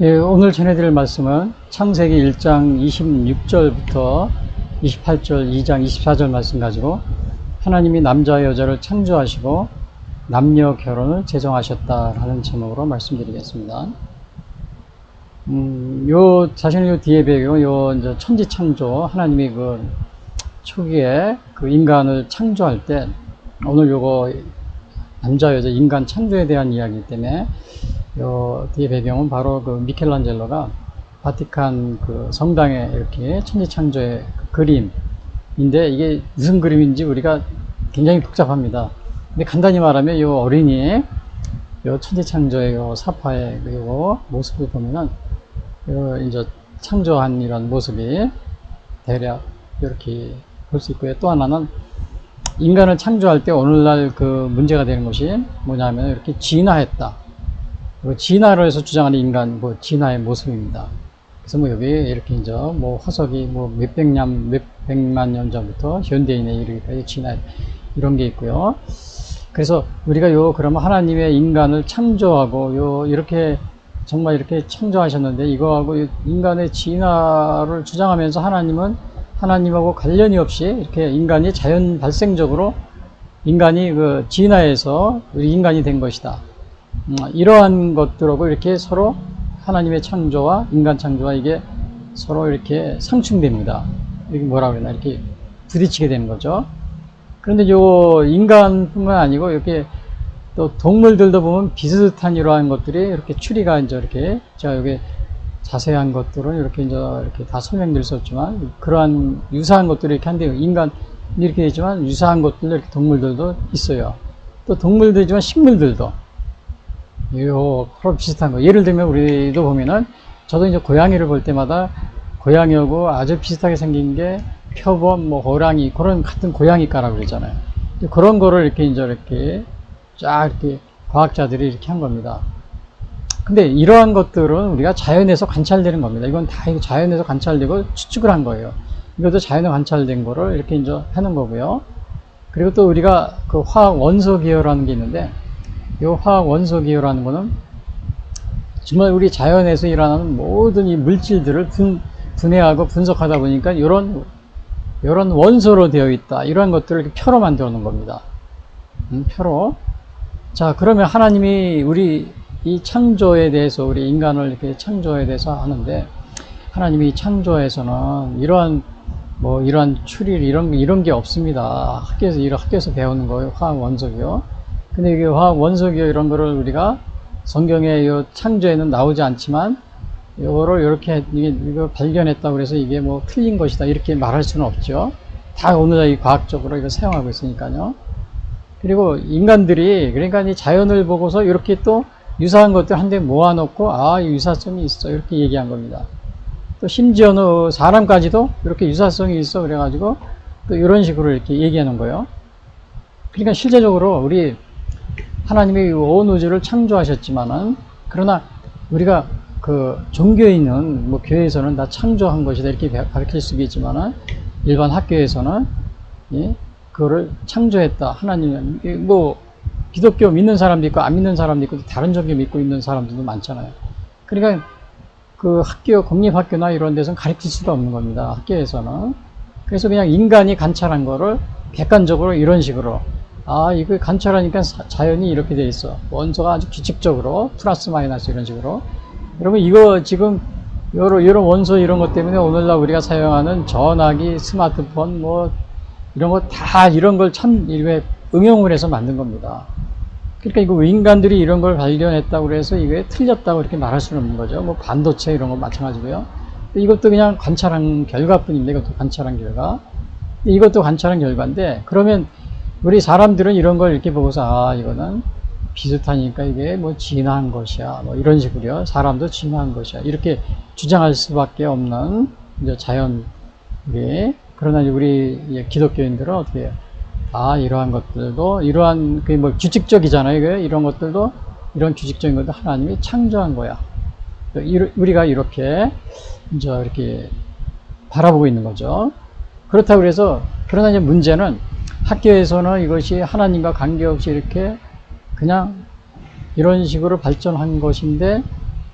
예, 오늘 전해드릴 말씀은 창세기 1장 26절부터 28절, 2장 24절 말씀 가지고 하나님이 남자와 여자를 창조하시고 남녀 결혼을 제정하셨다라는 제목으로 말씀드리겠습니다. 사실 요 뒤에 배경, 이제 천지 창조, 하나님이 그 초기에 그 인간을 창조할 때, 오늘 요거 남자, 여자, 인간 창조에 대한 이야기이기 때문에 요 뒤에 배경은 바로 그 미켈란젤로가 바티칸 그 성당에 이렇게 천지 창조의 그 그림인데, 이게 무슨 그림인지 우리가 굉장히 복잡합니다. 근데 간단히 말하면 요 어린이, 요 천지 창조의 요 사파의 요 모습을 보면은 요 이제 창조한 이런 모습이 대략 이렇게 볼 수 있고요. 또 하나는 인간을 창조할 때 오늘날 그 문제가 되는 것이 뭐냐면 이렇게 진화했다. 진화를 해서 주장하는 인간, 진화의 모습입니다. 그래서 여기 이렇게 이제 화석이 몇백만 년 전부터 현대인에 이르기까지 진화, 이런 게 있고요. 그래서 우리가 그러면 하나님의 인간을 창조하고 이렇게 정말 이렇게 창조하셨는데, 이거하고 인간의 진화를 주장하면서 하나님하고 관련이 없이 이렇게 인간이 자연 발생적으로 인간이 그 진화해서 우리 인간이 된 것이다. 이러한 것들하고 이렇게 서로 하나님의 창조와 인간 창조와 이게 서로 이렇게 상충됩니다. 이게 뭐라고 그러나 이렇게 부딪히게 되는 거죠. 그런데 인간뿐만 아니고 이렇게 또 동물들도 보면 비슷한 이러한 것들이 이렇게 추리가 이제 이렇게, 제가 여기 자세한 것들은 이렇게 다 설명드릴 수 없지만 그러한 유사한 것들이 이렇게 한데, 인간 이렇게 되지만 유사한 것들도 이렇게 동물들도 있어요. 또 동물도 있지만 식물들도 서로 비슷한 거. 예를 들면 우리도 보면은, 저도 이제 고양이를 볼 때마다 고양이하고 아주 비슷하게 생긴 게 표범, 호랑이, 그런 같은 고양이과라고 그러잖아요. 그런 거를 이렇게 쫙 이렇게 과학자들이 이렇게 한 겁니다. 근데 이러한 것들은 우리가 자연에서 관찰되는 겁니다. 이건 다 자연에서 관찰되고 추측을 한 거예요. 이것도 자연에 관찰된 거를 이렇게 이제 하는 거고요. 그리고 또 우리가 그 화학 원소 기호라는 게 있는데, 이 화학 원소 기호라는 거는 정말 우리 자연에서 일어나는 모든 이 물질들을 분해하고 분석하다 보니까 이런 원소로 되어 있다. 이러한 것들을 이렇게 표로 만들어 놓은 겁니다. 표로. 자, 그러면 하나님이 우리 이 창조에 대해서, 우리 인간을 이렇게 창조에 대해서 하는데, 하나님이 창조에서는 이러한 추리, 이런 게 없습니다. 학교에서 배우는 거예요. 화학 원소기호. 근데 이게 화학 원소기호 이런 거를 우리가 성경의 창조에는 나오지 않지만, 이거를 이렇게, 이거 발견했다고 그래서 이게 틀린 것이다, 이렇게 말할 수는 없죠. 다 오늘 과학적으로 이거 사용하고 있으니까요. 그리고 인간들이, 그러니까 이 자연을 보고서 이렇게 또 유사한 것들 한데 모아놓고, 유사성이 있어, 이렇게 얘기한 겁니다. 또 심지어는 사람까지도 이렇게 유사성이 있어, 그래가지고 또 이런 식으로 이렇게 얘기하는 거예요. 그러니까 실제적으로 우리 하나님이 온 우주를 창조하셨지만은, 그러나 우리가 그 종교인은 교회에서는 다 창조한 것이다, 이렇게 가르칠 수 있겠지만은, 일반 학교에서는 그거를 창조했다. 하나님은 기독교 믿는 사람도 있고 안 믿는 사람도 있고 다른 종교 믿고 있는 사람들도 많잖아요. 그러니까 그 공립학교나 이런 데서는 가르칠 수가 없는 겁니다. 학교에서는. 그래서 그냥 인간이 관찰한 거를 객관적으로 이런 식으로, 이거 관찰하니까 자연이 이렇게 돼 있어. 원소가 아주 규칙적으로 플러스 마이너스 이런 식으로. 여러분, 이거 지금 이런 원소 이런 것 때문에 오늘날 우리가 사용하는 전화기, 스마트폰 이런 거 다 이런 걸 응용을 해서 만든 겁니다. 그러니까 이거 인간들이 이런 걸 발견했다고 해서 이게 틀렸다고 이렇게 말할 수는 없는 거죠. 반도체 이런 거 마찬가지고요. 이것도 그냥 관찰한 결과뿐입니다. 이것도 관찰한 결과. 이것도 관찰한 결과인데, 그러면 우리 사람들은 이런 걸 이렇게 보고서, 이거는 비슷하니까 이게 진화한 것이야, 이런 식으로요. 사람도 진화한 것이야, 이렇게 주장할 수밖에 없는 이제 자연. 그러나 우리 기독교인들은 어떻게 해요? 이러한 것들도, 이러한, 규칙적이잖아요. 이런 것들도, 이런 규칙적인 것도 하나님이 창조한 거야. 우리가 이렇게, 이렇게 바라보고 있는 거죠. 그렇다고 그래서, 그러나 이제 문제는 학교에서는 이것이 하나님과 관계없이 이렇게 그냥 이런 식으로 발전한 것인데,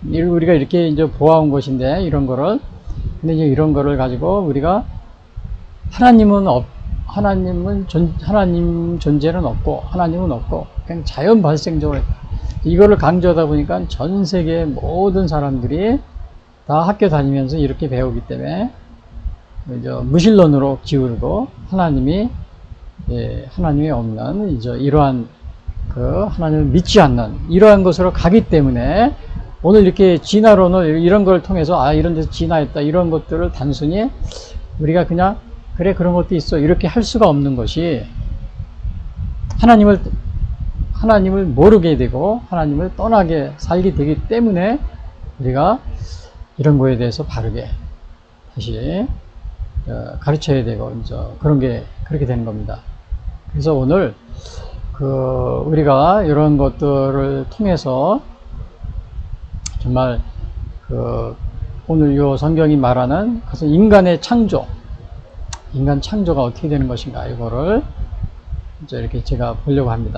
우리가 이렇게 이제 보아온 것인데, 이런 거를. 근데 이제 이런 거를 가지고 우리가 하나님 존재는 없고, 하나님은 없고, 그냥 자연 발생적으로 이거를 강조하다 보니까 전 세계 모든 사람들이 다 학교 다니면서 이렇게 배우기 때문에 이제 무신론으로 기울고 하나님이 없는 이제 이러한 그 하나님을 믿지 않는 이러한 것으로 가기 때문에 오늘 이렇게 진화론을 이런 걸 통해서 이런 데서 진화했다 이런 것들을 단순히 우리가 그냥 그래 그런 것도 있어 이렇게 할 수가 없는 것이 하나님을 모르게 되고 하나님을 떠나게 살게 되기 때문에 우리가 이런 거에 대해서 바르게 다시 가르쳐야 되고 이제 그런 게 그렇게 되는 겁니다. 그래서 오늘 우리가 이런 것들을 통해서 정말 오늘 요 성경이 말하는 인간의 창조, 인간 창조가 어떻게 되는 것인가 이거를 이제 이렇게 제가 보려고 합니다.